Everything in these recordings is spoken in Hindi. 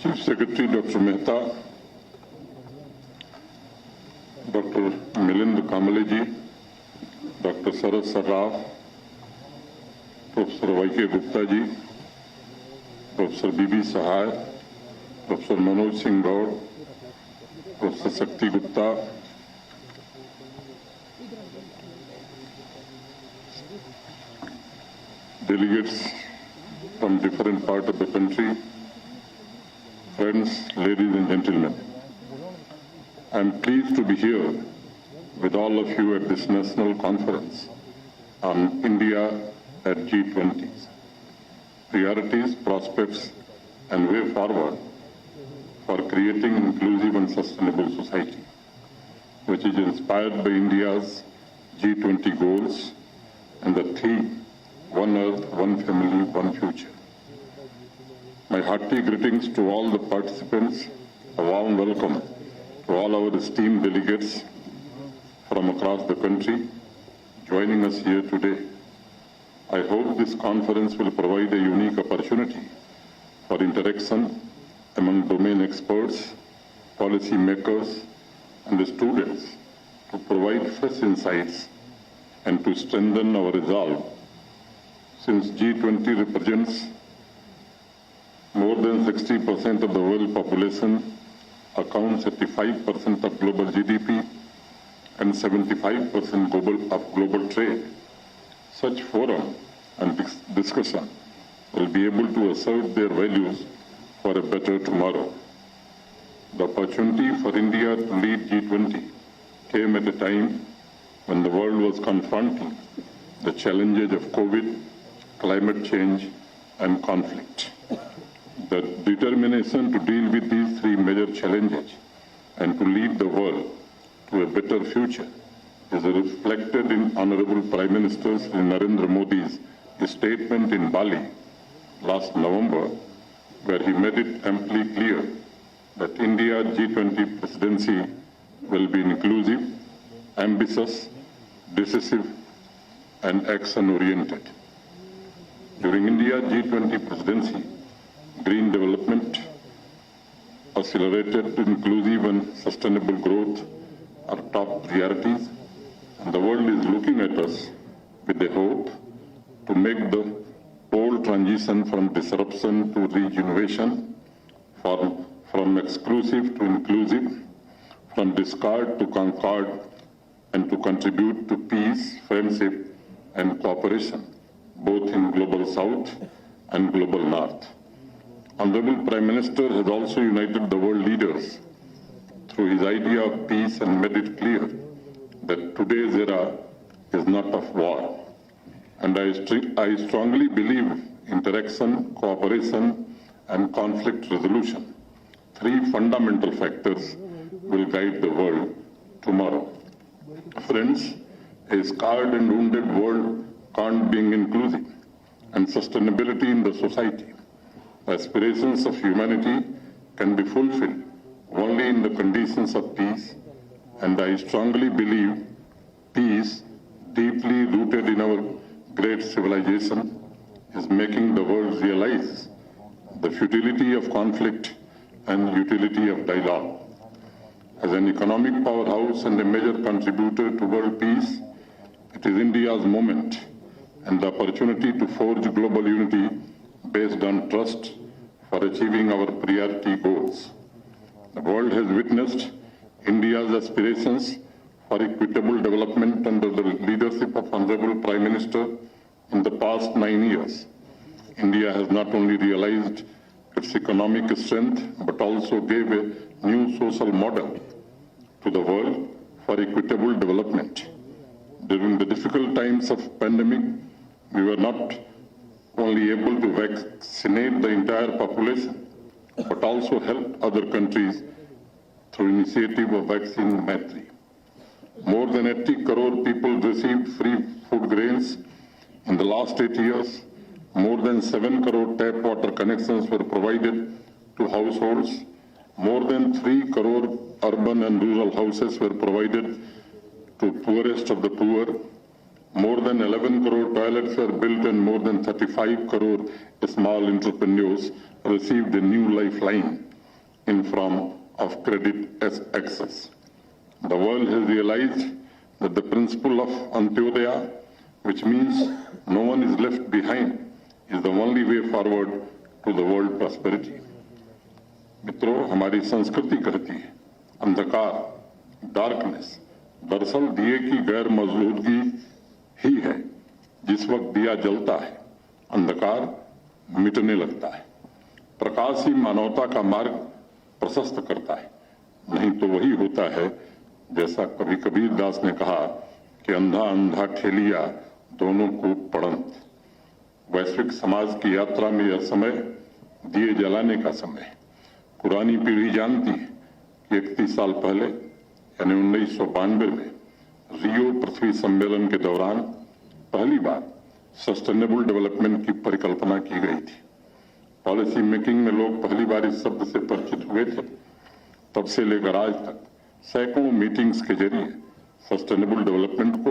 Chief Secretary Dr. Mehta, Dr. Milind Kamaleji, Dr. Saras Saraf, Professor Y.K. Gupta ji, Professor B.B. Sahai, Professor Manoj Singh Gaur, Professor Sakti Gupta, delegates from different parts of the country, friends, ladies and gentlemen. I am pleased to be here with all of you at this national conference on India at G20. Priorities, prospects, and way forward for creating inclusive and sustainable society, which is inspired by India's G20 goals and the theme, One Earth, One Family, One Future. My hearty greetings to all the participants, a warm welcome to all our esteemed delegates from across the country joining us here today. I hope this conference will provide a unique opportunity for interaction among domain experts, policy makers, and the students to provide fresh insights and to strengthen our resolve. Since G20 represents more than 60% of the world population, accounts 85% of global GDP, and 75% of global trade, such forum and discussion will be able to assert their values for a better tomorrow. The opportunity for India to lead G20 came at a time when the world was confronting the challenges of COVID, climate change, and conflict. The determination to deal with these three major challenges and to lead the world to a better future is reflected in Honorable Prime Minister Sri Narendra Modi's statement in Bali last November, where he made it amply clear that India G20 presidency will be inclusive, ambitious, decisive, and action-oriented. During India G20 presidency, green development, accelerated inclusive and sustainable growth are top priorities, and the world is looking at us with the hope to make the bold transition from disruption to regeneration, from exclusive to inclusive, from discard to concord, and to contribute to peace, friendship, and cooperation, both in Global South and Global North. Honorable Prime Minister has also united the world leaders through his idea of peace and made it clear that today's era is not of war. And I strongly believe interaction, cooperation, and conflict resolution, three fundamental factors, will guide the world tomorrow. Friends, a scarred and wounded world can't be inclusive and sustainability in the society. The aspirations of humanity can be fulfilled only in the conditions of peace, and I strongly believe peace, deeply rooted in our great civilization, is making the world realize the futility of conflict and utility of dialogue. As an economic powerhouse and a major contributor to world peace, it is India's moment and the opportunity to forge global unity based on trust for achieving our priority goals. The world has witnessed India's aspirations for equitable development under the leadership of Honorable Prime Minister in the past 9 years. India has not only realized its economic strength, but also gave a new social model to the world for equitable development. During the difficult times of pandemic, we were not only able to vaccinate the entire population, but also help other countries through initiative of Vaccine Maitri. More than 80 crore people received free food grains in the last 8 years. More than 7 crore tap water connections were provided to households. More than 3 crore urban and rural houses were provided to poorest of the poor. More than 11 crore toilets were built and more than 35 crore small entrepreneurs received a new lifeline in form of credit as access. The world has realized that the principle of Antyodaya, which means no one is left behind, is the only way forward to the world prosperity. मित्रों, हमारी संस्कृति कहती है अंधकार, डार्कनेस, दरअसल दिए की गैर मौजूदगी ही है। जिस वक्त दिया जलता है, अंधकार मिटने लगता है। प्रकाश ही मानवता का मार्ग प्रशस्त करता है, नहीं तो वही होता है जैसा कभी कबीर दास ने कहा कि अंधा अंधा ठेलिया दोनों को पड़ंत। वैश्विक समाज की यात्रा में यह समय दिए जलाने का समय है। पुरानी पीढ़ी जानती है कि 31 साल पहले यानी 1992 में रियो पृथ्वी सम्मेलन के दौरान पहली बार सस्टेनेबल डेवलपमेंट की परिकल्पना की गई थी। पॉलिसी मेकिंग में लोग पहली बार इस शब्द से परिचित हुए थे। तब से लेकर आज तक सैकड़ों मीटिंग्स के जरिए सस्टेनेबल डेवलपमेंट को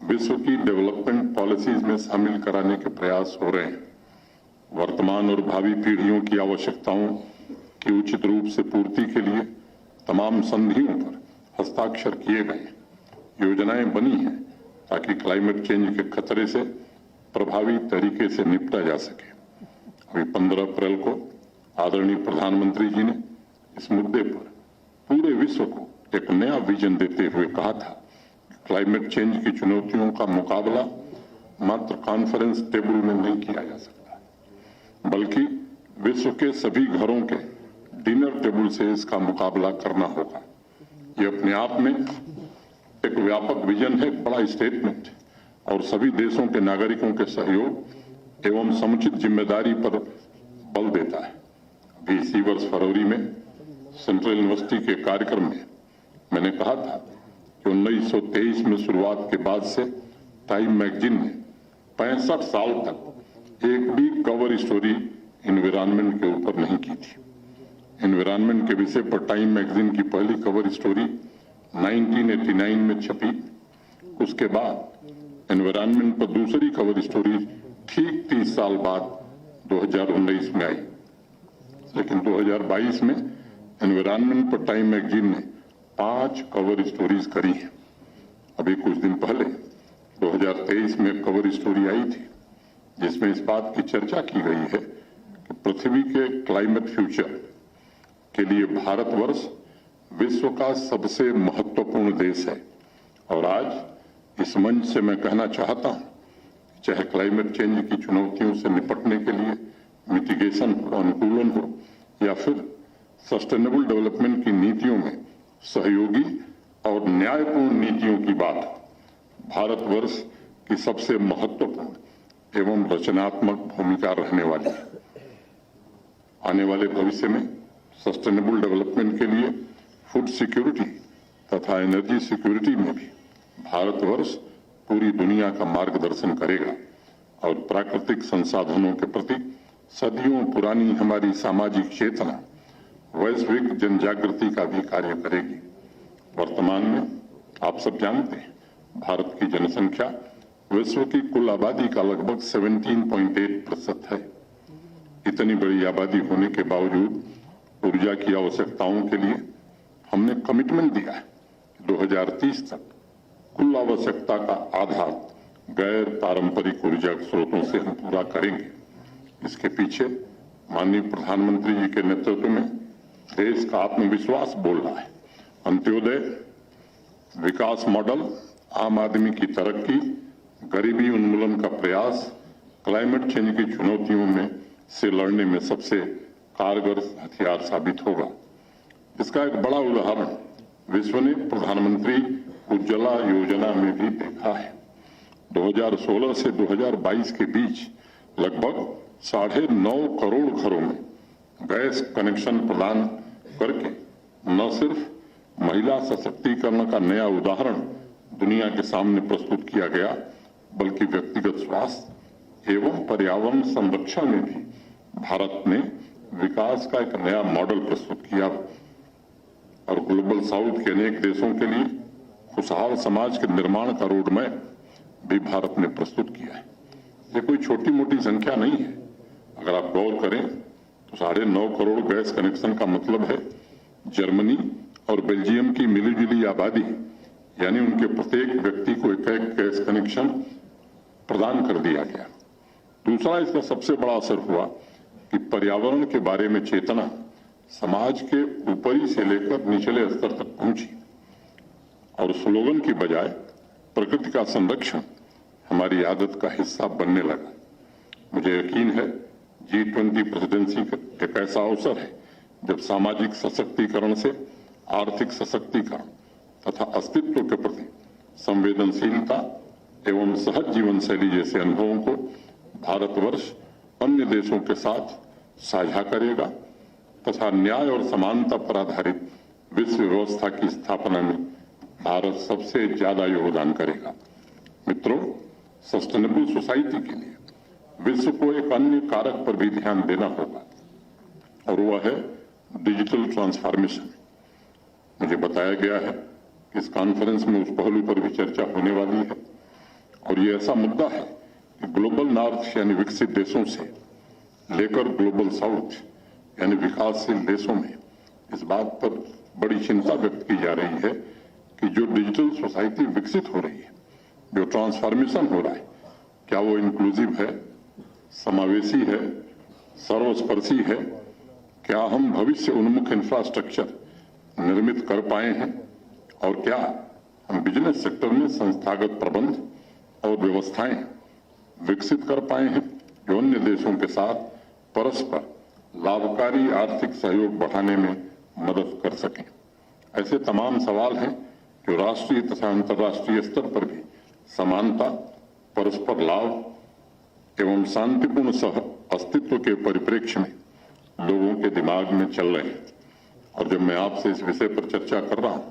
विश्व की डेवलपमेंट पॉलिसीज में शामिल कराने के प्रयास हो रहे हैं। वर्तमान और भावी पीढ़ियों की आवश्यकताओं की उचित रूप से पूर्ति के लिए तमाम संधियों पर हस्ताक्षर किए गए, योजनाएं बनी हैं ताकि क्लाइमेट चेंज के खतरे से प्रभावी तरीके से निपटा जा सके। अभी 15 अप्रैल को आदरणीय प्रधानमंत्री जी ने इस मुद्दे पर पूरे विश्व को एक नया विजन देते हुए कहा था कि क्लाइमेट चेंज की चुनौतियों का मुकाबला मात्र कॉन्फ्रेंस टेबल में नहीं किया जा सकता, बल्कि विश्व के सभी घरों के डिनर टेबल से इसका मुकाबला करना होगा। ये अपने आप में एक व्यापक विजन है, एक बड़ा स्टेटमेंट और सभी देशों के नागरिकों के सहयोग एवं समुचित जिम्मेदारी पर बल देता है। अभी इसी वर्ष फरवरी में सेंट्रल यूनिवर्सिटी के कार्यक्रम में मैंने कहा था कि 1923 में शुरुआत के बाद से टाइम मैगजीन ने 65 साल तक एक भी कवर स्टोरी एनवायरनमेंट के ऊपर नहीं की थी। एनवायरनमेंट के विषय पर टाइम मैगजीन की पहली कवर स्टोरी 1989 में छपी। उसके बाद एनवायरनमेंट पर दूसरी कवर स्टोरी ठीक 30 साल बाद 2019 में आई, लेकिन 2022 में एनवायरनमेंट पर टाइम मैगजीन ने 5 कवर स्टोरीज करी हैं। अभी कुछ दिन पहले 2023 में एक कवर स्टोरी आई थी जिसमें इस बात की चर्चा की गई है कि पृथ्वी के क्लाइमेट फ्यूचर के लिए भारतवर्ष विश्व का सबसे महत्वपूर्ण देश है। और आज इस मंच से मैं कहना चाहता हूं, चाहे क्लाइमेट चेंज की चुनौतियों से निपटने के लिए मिटिगेशन हो, अनुकूलन हो या फिर सस्टेनेबल डेवलपमेंट की नीतियों में सहयोगी और न्यायपूर्ण नीतियों की बात हो, भारतवर्ष की सबसे महत्वपूर्ण एवं रचनात्मक भूमिका रहने वाली है। आने वाले भविष्य में सस्टेनेबल डेवलपमेंट के लिए फूड सिक्योरिटी तथा एनर्जी सिक्योरिटी में भी भारतवर्ष पूरी दुनिया का मार्गदर्शन करेगा और प्राकृतिक संसाधनों के प्रति सदियों पुरानी हमारी सामाजिक चेतना वैश्विक जनजागृति का भी कार्य करेगी। वर्तमान में आप सब जानते हैं, भारत की जनसंख्या विश्व की कुल आबादी का लगभग 17.8% है। इतनी बड़ी आबादी होने के बावजूद ऊर्जा की आवश्यकताओं के लिए हमने कमिटमेंट दिया है 2030 तक कुल आवश्यकता का आधा गैर पारंपरिक ऊर्जा स्रोतों से हम पूरा करेंगे। इसके पीछे माननीय प्रधानमंत्री जी के नेतृत्व में देश का आत्मविश्वास बोल रहा है। अंत्योदय विकास मॉडल, आम आदमी की तरक्की, गरीबी उन्मूलन का प्रयास क्लाइमेट चेंज की चुनौतियों में से लड़ने में सबसे कारगर हथियार साबित होगा। इसका एक बड़ा उदाहरण विश्व ने प्रधानमंत्री उज्ज्वला योजना में भी देखा है। 2016 से 2022 के बीच लगभग 9.5 करोड़ घरों में गैस कनेक्शन प्रदान करके न सिर्फ महिला सशक्तिकरण का नया उदाहरण दुनिया के सामने प्रस्तुत किया गया, बल्कि व्यक्तिगत स्वास्थ्य एवं पर्यावरण संरक्षण में भी भारत ने विकास का एक नया मॉडल प्रस्तुत किया और ग्लोबल साउथ के अनेक देशों के लिए खुशहाल समाज के निर्माण का रोड मैप भी भारत ने प्रस्तुत किया है। ये कोई छोटी मोटी संख्या नहीं है। अगर आप गौर करें तो 9.5 करोड़ गैस कनेक्शन का मतलब है जर्मनी और बेल्जियम की मिलीजुली आबादी यानी उनके प्रत्येक व्यक्ति को एक गैस कनेक्शन प्रदान कर दिया गया। दूसरा इसका सबसे बड़ा असर हुआ कि पर्यावरण के बारे में चेतना समाज के ऊपरी से लेकर निचले स्तर तक पहुंची और स्लोगन की बजाय प्रकृति का संरक्षण हमारी आदत का हिस्सा बनने लगा। मुझे यकीन है G20 प्रेसिडेंसी एक ऐसा अवसर है जब सामाजिक सशक्तिकरण से आर्थिक सशक्तिकरण तथा अस्तित्व के प्रति संवेदनशीलता एवं सहज जीवन शैली जैसे अनुभवों को भारतवर्ष अन्य देशों के साथ साझा करेगा तथा न्याय और समानता पर आधारित विश्व व्यवस्था की स्थापना में भारत सबसे ज्यादा योगदान करेगा। मित्रों, सस्टेनेबल सोसाइटी के लिए विश्व को एक अन्य कारक पर भी ध्यान देना होगा और वह है डिजिटल ट्रांसफॉर्मेशन। मुझे बताया गया है कि इस कॉन्फ्रेंस में उस पहलू पर भी चर्चा होने वाली है और ये ऐसा मुद्दा है कि ग्लोबल नॉर्थ यानी विकसित देशों से लेकर ग्लोबल साउथ यानी विकासशील देशों में इस बात पर बड़ी चिंता व्यक्त की जा रही है कि जो डिजिटल सोसाइटी विकसित हो रही है, जो ट्रांसफॉर्मेशन हो रहा है, क्या वो इंक्लूसिव है, समावेशी है, सर्वस्पर्शी है? क्या हम भविष्य उन्मुख इंफ्रास्ट्रक्चर निर्मित कर पाए हैं और क्या हम बिजनेस सेक्टर में संस्थागत प्रबंध और व्यवस्थाएं विकसित कर पाए हैं जो अन्य देशों के साथ परस्पर लाभकारी आर्थिक सहयोग बढ़ाने में मदद कर सकें? ऐसे तमाम सवाल हैं जो राष्ट्रीय तथा अंतर्राष्ट्रीय स्तर पर भी समानता, परस्पर लाभ एवं शांतिपूर्ण सह अस्तित्व के परिप्रेक्ष्य में लोगों के दिमाग में चल रहे हैं। और जब मैं आपसे इस विषय पर चर्चा कर रहा हूं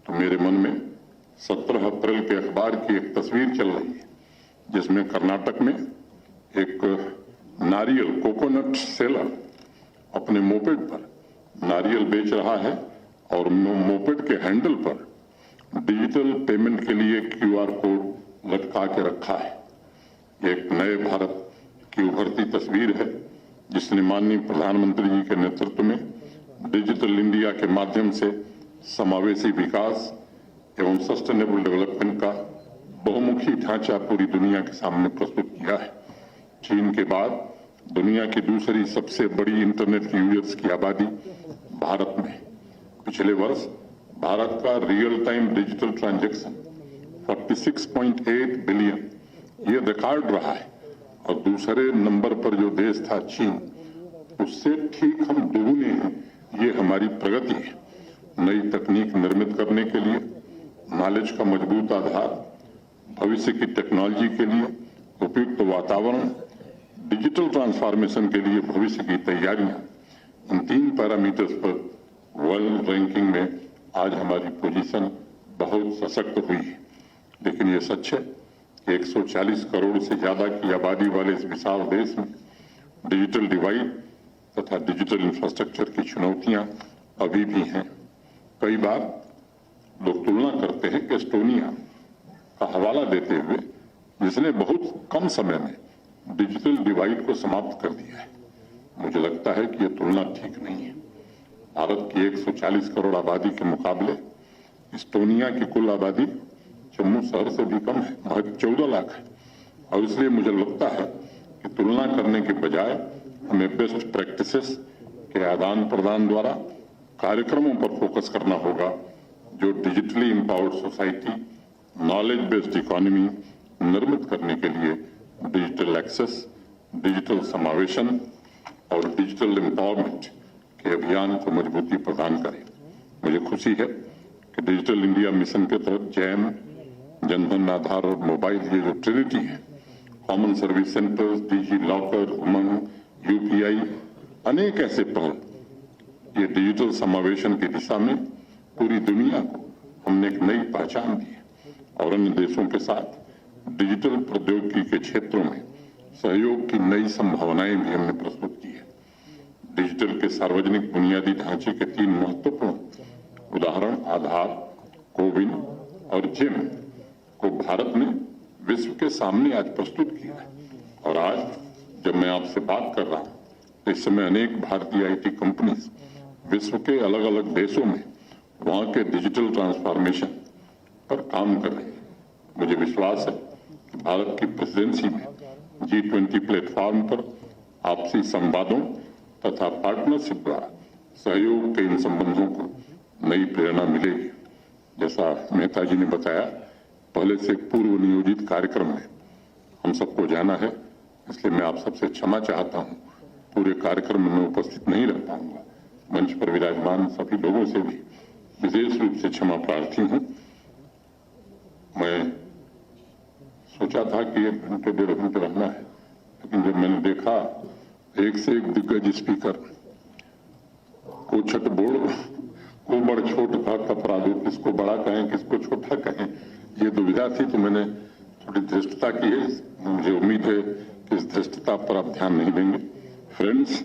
तो मेरे मन में 17 अप्रैल के अखबार की एक तस्वीर चल रही है जिसमें कर्नाटक में एक नारियल कोकोनट सेलर अपने मोपेड पर नारियल बेच रहा है और मोपेड के हैंडल पर डिजिटल पेमेंट के लिए QR कोड लटका के रखा है। एक नए भारत की उभरती तस्वीर है जिसने माननीय प्रधानमंत्री जी के नेतृत्व में डिजिटल इंडिया के माध्यम से समावेशी विकास एवं सस्टेनेबल डेवलपमेंट का बहुमुखी ढांचा पूरी दुनिया के सामने प्रस्तुत किया है। चीन के बाद दुनिया की दूसरी सबसे बड़ी इंटरनेट यूजर्स की आबादी भारत में। पिछले वर्ष भारत का real time digital transaction 46.8 billion ये रिकॉर्ड रहा है और दूसरे नंबर पर जो देश था चीन, उससे ठीक हम दोगुने हैं। ये हमारी प्रगति है। नई तकनीक निर्मित करने के लिए नॉलेज का मजबूत आधार, भविष्य की टेक्नोलॉजी के लिए उपयुक्त वातावरण, डिजिटल ट्रांसफॉर्मेशन के लिए भविष्य की तैयारियां, इन 3 पैरामीटर्स पर वर्ल्ड रैंकिंग में आज हमारी पोजीशन बहुत सशक्त हुई है। लेकिन ये सच है कि 140 करोड़ से ज्यादा की आबादी वाले इस विशाल देश में डिजिटल डिवाइड तथा डिजिटल इंफ्रास्ट्रक्चर की चुनौतियां अभी भी हैं। कई बार लोग तुलना करते हैं कि एस्टोनिया का हवाला देते हुए जिसने बहुत कम समय में डिजिटल डिवाइड को समाप्त कर दिया है। मुझे लगता है कि यह तुलना ठीक नहीं है। भारत की 140 करोड़ आबादी के मुकाबले एस्टोनिया की कुल आबादी जम्मू शहर से भी कम है, महज 14 लाख है। और इसलिए मुझे लगता है कि तुलना करने के बजाय हमें बेस्ट प्रैक्टिसेस के आदान प्रदान द्वारा कार्यक्रमों पर फोकस करना होगा जो digitally empowered society, knowledge based economy निर्मित करने के लिए डिजिटल एक्सेस, डिजिटल समावेशन और डिजिटल एम्पावरमेंट के अभियान को मजबूती प्रदान करें। मुझे खुशी है कि डिजिटल इंडिया मिशन के तहत जैम, जनधन आधार और मोबाइल ये जो ट्रिनिटी है, common service centres, digi locker, उमंग, UPI, अनेक ऐसे पहल ये डिजिटल समावेशन की दिशा में पूरी दुनिया को हमने एक नई पहचान दी है और अन्य देशों के साथ डिजिटल प्रौद्योगिकी के क्षेत्रों में सहयोग की नई संभावनाएं भी हमने प्रस्तुत की है। डिजिटल के सार्वजनिक बुनियादी ढांचे के 3 महत्वपूर्ण उदाहरण आधार, कोविन और जिम को भारत ने विश्व के सामने आज प्रस्तुत किया है। और आज जब मैं आपसे बात कर रहा हूं इस समय अनेक भारतीय आईटी कंपनीज विश्व के अलग अलग देशों में वहां के डिजिटल ट्रांसफॉर्मेशन पर काम कर रही है। मुझे विश्वास है कि भारत की प्रेसिडेंसी में G20 प्लेटफॉर्म पर आपसी संवादों तथा पार्टनरशिप द्वारा सहयोग के इन संबंधों को नई प्रेरणा मिलेगी। जैसा मेहता जी ने बताया, पहले से एक पूर्व नियोजित कार्यक्रम में हम सबको जाना है, इसलिए मैं आप सबसे क्षमा चाहता हूं। पूरे कार्यक्रम में उपस्थित नहीं रह पाऊंगा। मंच पर विराजमान सभी लोगों से भी विशेष रूप से क्षमा प्रार्थी हूं। मैं सोचा था कि 1 घंटे 1.5 घंटे रहना है, लेकिन जब मैंने देखा एक से एक दिग्गज स्पीकर को छठ बोल को बड़ छोट का कपड़ा दो, किसको बड़ा कहें किसको छोटा कहें, ये दुविधा थी। तो मैंने थोड़ी धृष्टता की है। मुझे उम्मीद है कि इस धृष्टता पर आप ध्यान नहीं देंगे। Friends,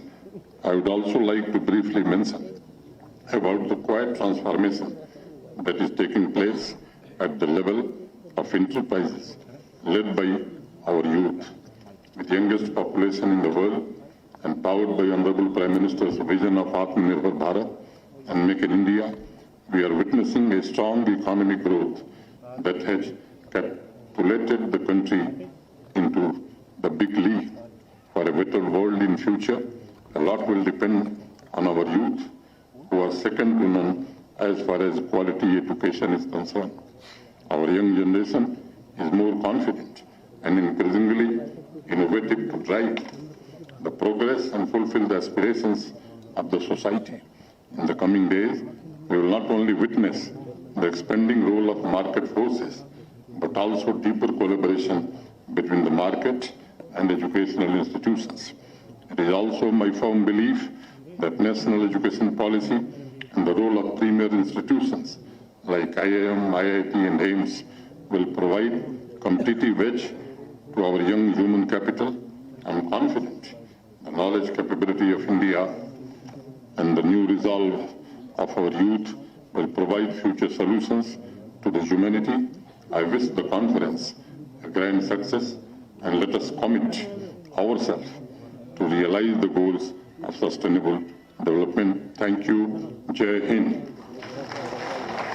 I would also like to briefly mention about the quiet transformation that is taking place at the level of enterprises led by our youth. With the youngest population in the world and powered by Honorable Prime Minister's vision of Atmanirbhar Bharat and Make in India, we are witnessing a strong economic growth that has catapulted the country into the big league for a better world in future. A lot will depend on our youth, who are second to none as far as quality education is concerned. Our young generation is more confident and increasingly innovative to drive the progress and fulfill the aspirations of the society. In the coming days, we will not only witness the expanding role of market forces, but also deeper collaboration between the market and educational institutions. It is also my firm belief that national education policy and the role of premier institutions like IIM, IIT and AIMS will provide competitive edge to our young human capital. I am confident the knowledge capability of India and the new resolve of our youth will provide future solutions to the humanity. I wish the conference a grand success and let us commit ourselves to realize the goals of sustainable development. Thank you. Jai Hind.